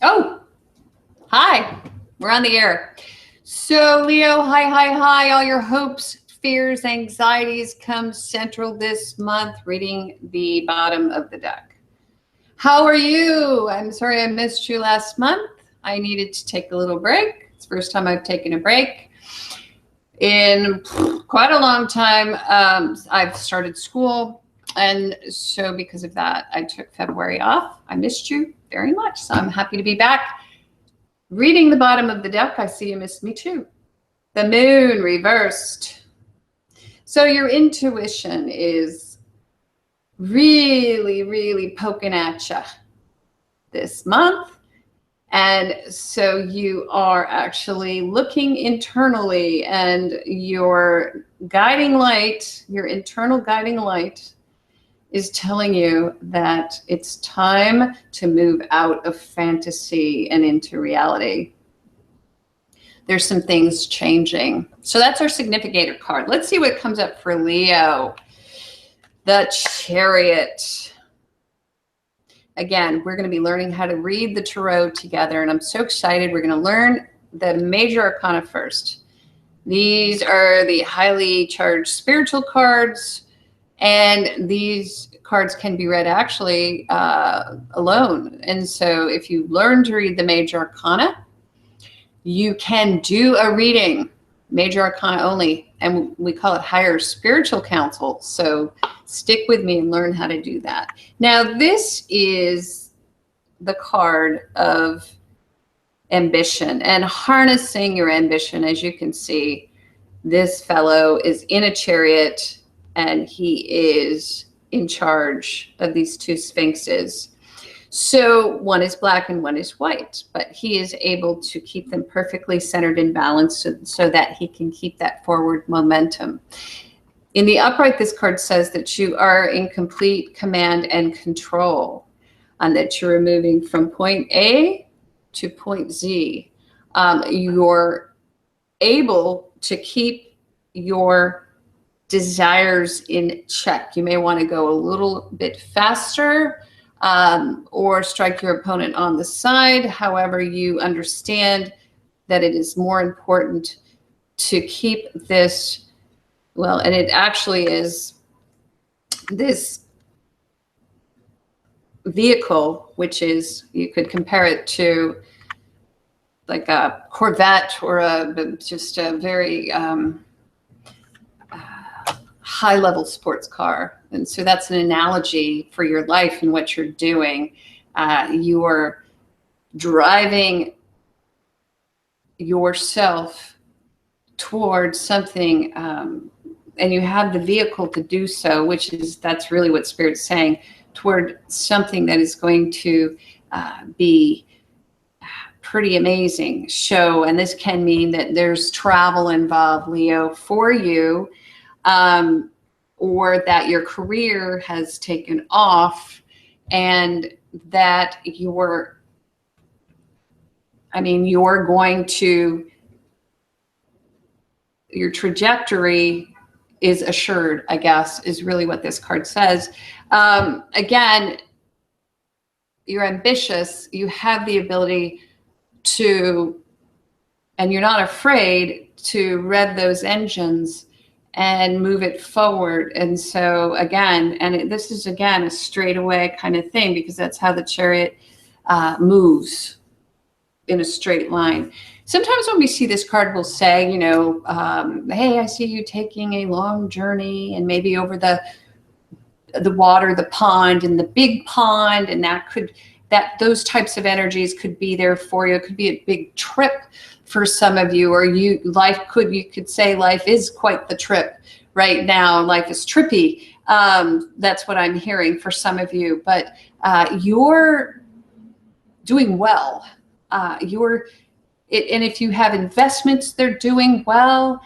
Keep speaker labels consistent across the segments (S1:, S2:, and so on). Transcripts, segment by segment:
S1: Oh, hi. We're on the air. So, Leo, hi. All your hopes, fears, anxieties come central this month, reading the bottom of the deck. How are you? I'm sorry I missed you last month. I needed to take a little break. It's the first time I've taken a break in quite a long time. I've started school. And so because of that, I took February off. I missed you very much. So I'm happy to be back. Reading the bottom of the deck, I see you missed me too. The moon reversed. So your intuition is really poking at you this month. And so you are actually looking internally, and your guiding light, your internal guiding light, is telling you that it's time to move out of fantasy and into reality. There's some things changing. So that's our significator card. Let's see what comes up for Leo. The Chariot. Again, we're going to be learning how to read the Tarot together, and I'm so excited. We're going to learn the major arcana first. These are the highly charged spiritual cards, and these cards can be read actually alone. And so if you learn to read the major arcana, you can do a reading, major arcana only, and we call it higher spiritual counsel. So stick with me and learn how to do that. Now, this is the card of ambition and harnessing your ambition. As you can see, this fellow is in a chariot, and he is in charge of these two sphinxes. So one is black and one is white, but he is able to keep them perfectly centered and balanced so that he can keep that forward momentum. In the upright, this card says that you are in complete command and control, and that you're moving from point A to point Z. You're able to keep your desires in check. You may want to go a little bit faster, or strike your opponent on the side. However, you understand that it is more important to keep this, well, and it actually is this vehicle, which is, you could compare it to like a Corvette or just a very high-level sports car. And so that's an analogy for your life and what you're doing. You're driving yourself towards something, and you have the vehicle to do so, which is, that's really what Spirit's saying, toward something that is going to be pretty amazing. And this can mean that there's travel involved, Leo, for you, or that your career has taken off, and that your trajectory is assured, I guess, is really what this card says. Again, you're ambitious, you have the ability to, and you're not afraid to rev those engines and move it forward. And so again, this is again a straightaway kind of thing, because that's how the Chariot moves, in a straight line. Sometimes when we see this card, we'll say, hey, I see you taking a long journey, and maybe over the water, the pond, and the big pond, and those types of energies could be there for you. It could be a big trip for some of you, or you could say life is quite the trip right now. Life is trippy. That's what I'm hearing for some of you, but you're doing well. And if you have investments, they're doing well.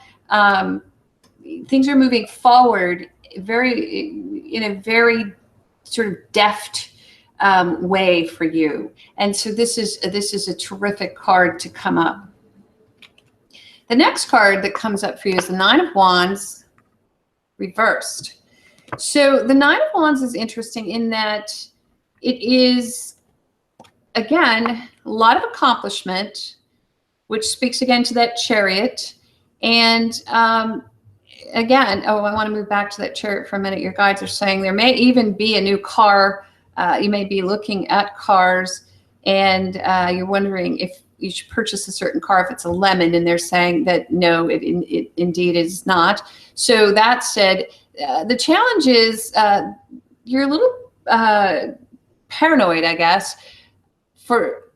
S1: Things are moving forward in a very sort of deft way for you. And so this is a terrific card to come up. The next card that comes up for you is the Nine of Wands reversed. So the Nine of Wands is interesting in that it is again, a lot of accomplishment, which speaks again to that Chariot. And again, oh, I want to move back to that Chariot for a minute. Your guides are saying there may even be a new car. You may be looking at cars, and you're wondering if you should purchase a certain car if it's a lemon, and they're saying that no, it indeed is not. So that said, the challenge is you're a little paranoid, I guess, for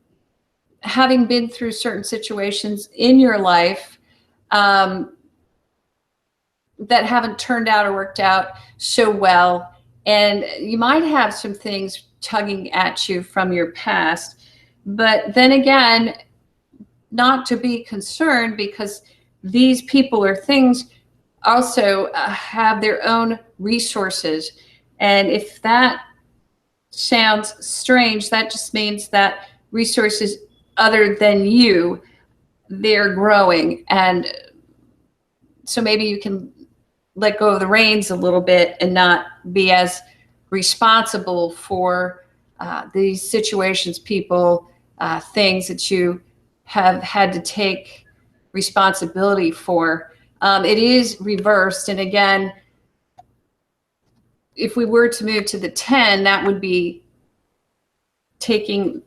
S1: having been through certain situations in your life that haven't turned out or worked out so well. And you might have some things tugging at you from your past. But then again, not to be concerned, because these people or things also have their own resources. And if that sounds strange, that just means that resources other than you, they're growing. And so maybe you can let go of the reins a little bit and not be as responsible for these situations, people, things that you have had to take responsibility for. It is reversed. And again, if we were to move to the 10, that would be taking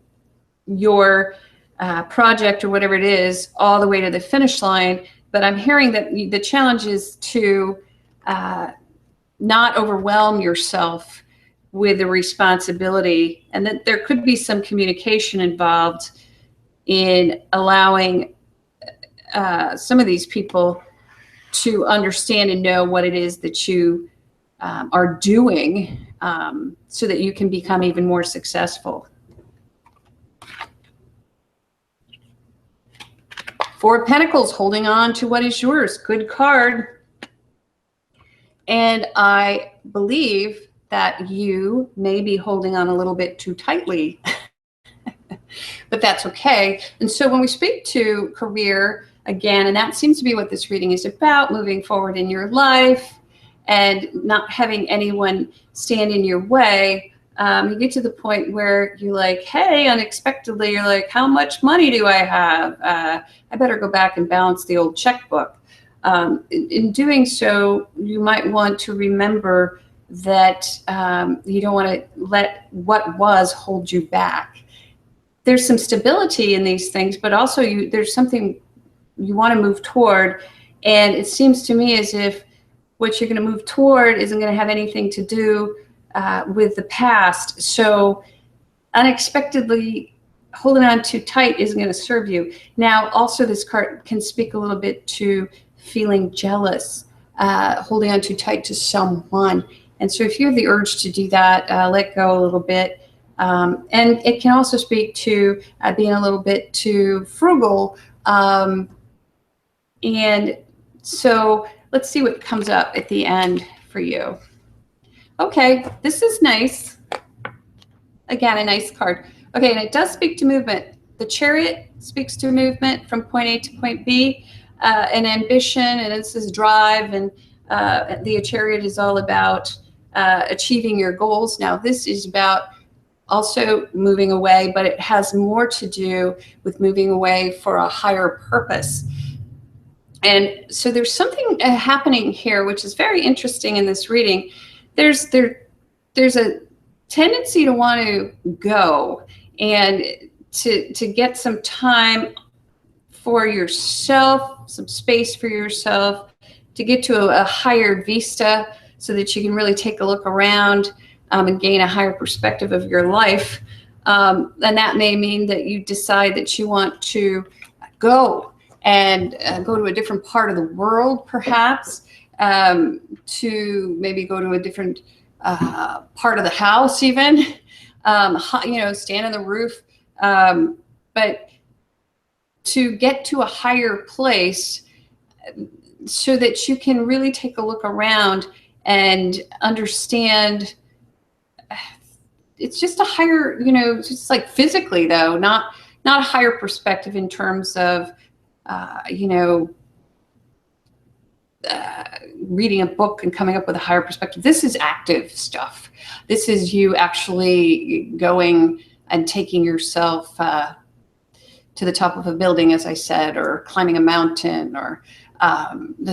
S1: your project or whatever it is all the way to the finish line. But I'm hearing that the challenge is to not overwhelm yourself with the responsibility, and that there could be some communication involved in allowing some of these people to understand and know what it is that you are doing, so that you can become even more successful. Four of Pentacles, holding on to what is yours. Good card. And I believe that you may be holding on a little bit too tightly, but that's okay. And so when we speak to career, again, and that seems to be what this reading is about, moving forward in your life and not having anyone stand in your way, you get to the point where you're like, hey, unexpectedly, you're like, how much money do I have? I better go back and balance the old checkbook. In doing so, you might want to remember that you don't want to let what was hold you back. There's some stability in these things, but also there's something you want to move toward. And it seems to me as if what you're going to move toward isn't going to have anything to do with the past. So unexpectedly holding on too tight isn't going to serve you. Now, also this card can speak a little bit to feeling jealous, holding on too tight to someone. And so if you have the urge to do that, let go a little bit. And it can also speak to being a little bit too frugal. And so let's see what comes up at the end for you. Okay, this is nice. Again, a nice card. Okay, and it does speak to movement. The Chariot speaks to movement from point A to point B, and ambition, and it says drive, and the Chariot is all about achieving your goals. Now, this is about also moving away, but it has more to do with moving away for a higher purpose. And so there's something happening here, which is very interesting in this reading. There's a tendency to want to go and to get some time for yourself, some space for yourself, to get to a higher vista so that you can really take a look around and gain a higher perspective of your life. And that may mean that you decide that you want to go and go to a different part of the world, perhaps, to maybe go to a different part of the house even, stand on the roof. But to get to a higher place so that you can really take a look around and understand. It's just a higher, just like physically though, not a higher perspective in terms of, reading a book and coming up with a higher perspective. This is active stuff. This is you actually going and taking yourself to the top of a building, as I said, or climbing a mountain, or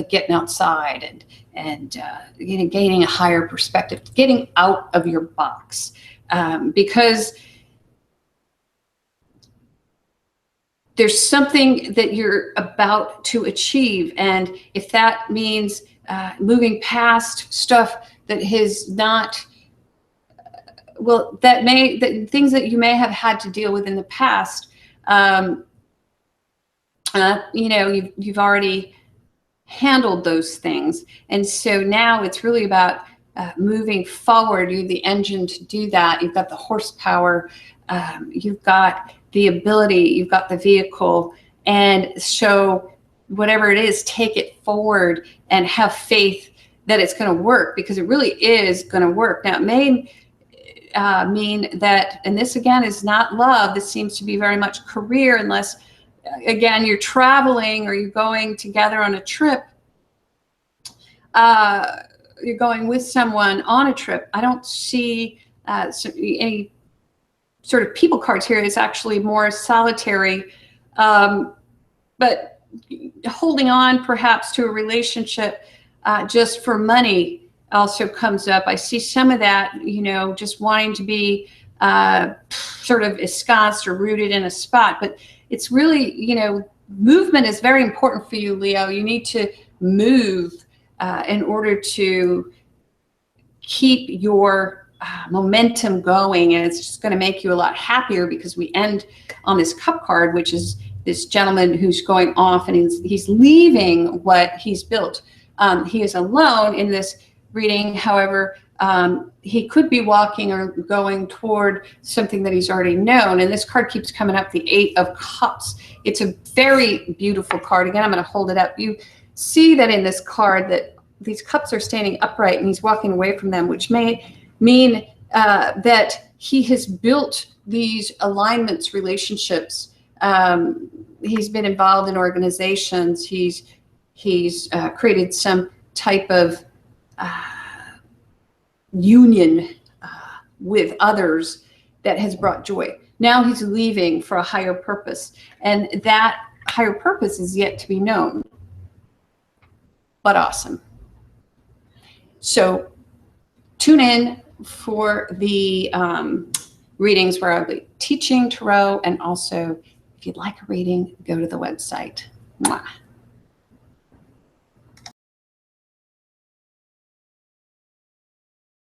S1: getting outside and gaining a higher perspective, getting out of your box, because there's something that you're about to achieve. And if that means moving past stuff that has not, well, that things that you may have had to deal with in the past, you've already handled those things. And so now it's really about moving forward. You're the engine to do that. You've got the horsepower, you've got the ability, you've got the vehicle. And so whatever it is, take it forward and have faith that it's going to work, because it really is going to work. Now, it may mean that, and this again is not love, this seems to be very much career, unless again you're traveling or you're going together on a trip, you're going with someone on a trip. I don't see any sort of people cards here. It's actually more solitary, but holding on perhaps to a relationship just for money also comes up. I see some of that, just wanting to be sort of ensconced or rooted in a spot. But it's really, movement is very important for you, Leo. You need to move in order to keep your momentum going, and it's just going to make you a lot happier, because we end on this Cup card, which is this gentleman who's going off and he's leaving what he's built. He is alone in this reading. However, he could be walking or going toward something that he's already known. And this card keeps coming up, the 8 of Cups. It's a very beautiful card. Again, I'm going to hold it up. You see that in this card that these cups are standing upright and he's walking away from them, which may mean that he has built these alignments, relationships. He's been involved in organizations. He's created some type of union with others that has brought joy. Now he's leaving for a higher purpose, and that higher purpose is yet to be known, but awesome. So tune in for the readings where I'll be teaching tarot, and also if you'd like a reading, go to the website. Mwah.